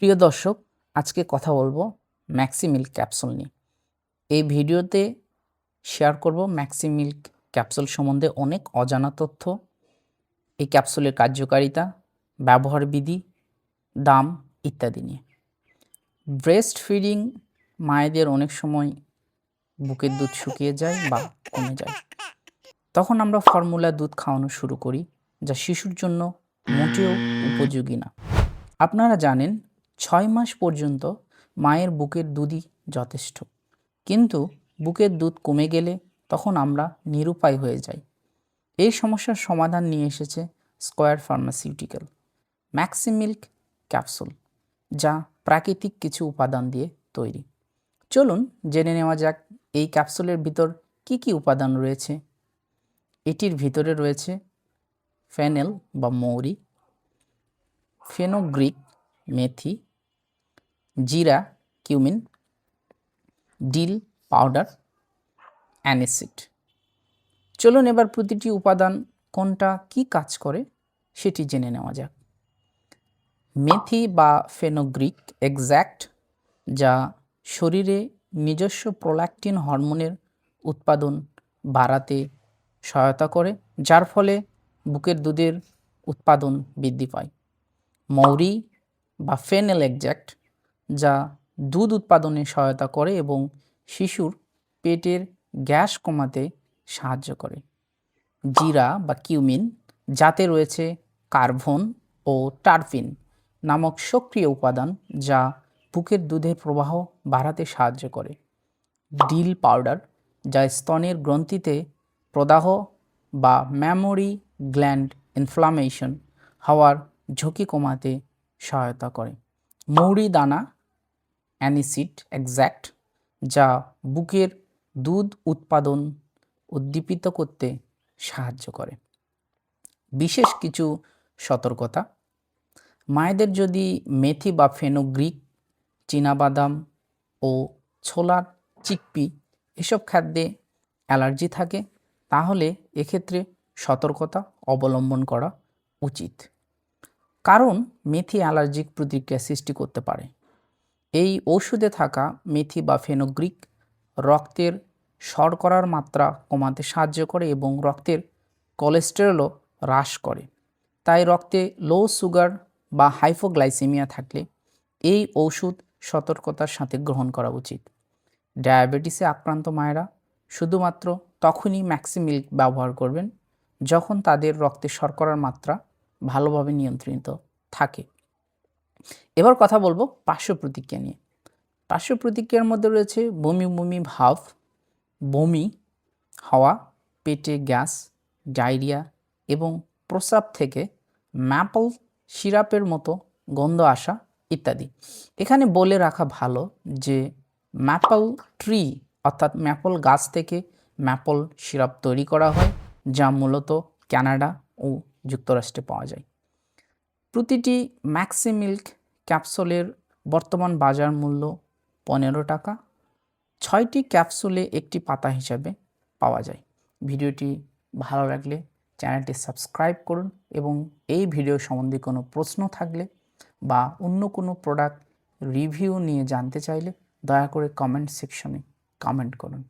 প্রিয় দর্শক, আজকে কথা বলবো ম্যাক্সি মিল্ক ক্যাপসুল নিয়ে। এই ভিডিওতে শেয়ার করব ম্যাক্সি মিল্ক ক্যাপসুল সম্বন্ধে অনেক অজানা তথ্য, এই ক্যাপসুলের কার্যকারিতা, ব্যবহার বিধি, দাম ইত্যাদি নিয়ে। ব্রেস্ট ফিডিং মায়েদের অনেক সময় বুকের দুধ শুকিয়ে যায় বা কমে যায়, তখন আমরা ফর্মুলা দুধ খাওয়ানো শুরু করি, যা শিশুর জন্য মোটেও উপযোগী না। আপনারা জানেন 6 মাস পর্যন্ত মায়ের বুকের দুধই যথেষ্ট, কিন্তু বুকের দুধ কমে গেলে তখন আমরা নিরুপায় হয়ে যাই। এই সমস্যার সমাধান নিয়ে এসেছে square pharmaceutical maxi milk capsule, যা প্রাকৃতিক কিছু উপাদান দিয়ে তৈরি। চলুন জেনে নেওয়া যাক এই ক্যাপসুলের ভিতর কি কি উপাদান রয়েছে। এটির ভিতরে রয়েছে ফেনেল বা মৌরি, ফেনোগ্রিক মেথি, জিরা কিউমিন, ডিল পাউডার, অ্যানিসিড। চলুন এবার প্রতিটি উপাদান কোনটা কি কাজ করে সেটি জেনে নেওয়া যাক। মেথি বা ফেনোগ্রিক এক্স্যাক্ট, যা শরীরে নিজস্ব প্রোল্যাক্টিন হরমোনের উৎপাদন বাড়াতে সহায়তা করে, যার ফলে বুকের দুধের উৎপাদন বৃদ্ধি পায়। মৌরি বা ফেনেল এক্স্যাক্ট, যা দুধ উৎপাদনে সহায়তা করে এবং শিশুর পেটের গ্যাস কমাতে সাহায্য করে। জিরা বা কিউমিন, যাতে রয়েছে কার্বন ও টারপিন নামক সক্রিয় উপাদান, যা বুকের দুধের প্রবাহ বাড়াতে সাহায্য করে। ডিল পাউডার, যা স্তনের গ্রন্থিতে প্রদাহ বা ম্যামোরি গ্ল্যান্ড ইনফ্লামেশন হওয়ার ঝুঁকি কমাতে সহায়তা করে। মৌরি দানা অ্যানিসিড এক্স্যাক্ট, যা বুকের দুধ উৎপাদন উদ্দীপিত করতে সাহায্য করে। বিশেষ কিছু সতর্কতা: মায়েদের যদি মেথি বা ফেনোগ্রিক, চীনাবাদাম ও ছোলার চিকপি এসব খাদ্যে অ্যালার্জি থাকে, তাহলে এক্ষেত্রে সতর্কতা অবলম্বন করা উচিত, কারণ মেথি অ্যালার্জিক প্রতিক্রিয়া সৃষ্টি করতে পারে। এই ওষুধে থাকা মেথি বা ফেনোগ্রিক রক্তের শর্করার মাত্রা কমাতে সাহায্য করে এবং রক্তের কোলেস্টেরলও হ্রাস করে। তাই রক্তে লো সুগার বা হাইপোগ্লাইসেমিয়া থাকলে এই ওষুধ সতর্কতার সাথে গ্রহণ করা উচিত। ডায়াবেটিসে আক্রান্ত মায়েরা শুধুমাত্র তখনই ম্যাক্সি মিল্ক ব্যবহার করবেন যখন তাদের রক্তে শর্করার মাত্রা ভালোভাবে নিয়ন্ত্রিত থাকে। এবার কথা বলবো পার্শ্ব প্রতিক্রিয়া নিয়ে। পার্শ্ব প্রতিক্রিয়ার মধ্যে রয়েছে বমি বমি ভাব, বমি হওয়া, পেটে গ্যাস, ডায়রিয়া এবং প্রস্রাব থেকে ম্যাপল সিরাপের মতো গন্ধ আসা ইত্যাদি। এখানে বলে রাখা ভালো যে ম্যাপল ট্রি অর্থাৎ ম্যাপল গাছ থেকে ম্যাপল সিরাপ তৈরি করা হয়, যা মূলত কানাডা ও যুক্তরাষ্ট্রে পাওয়া যায়। প্রতিটি ম্যাক্সি মিল্ক ক্যাপসুলের বর্তমান বাজার মূল্য 15 টাকা। 6টি ক্যাপসুলে একটি পাতা হিসাবে পাওয়া যায়। ভিডিওটি ভালো লাগলে চ্যানেলটি সাবস্ক্রাইব করুন এবং এই ভিডিও সম্বন্ধে কোনো প্রশ্ন থাকলে বা অন্য কোনো প্রোডাক্ট রিভিউ নিয়ে জানতে চাইলে দয়া করে কমেন্ট সেকশনে কমেন্ট করুন।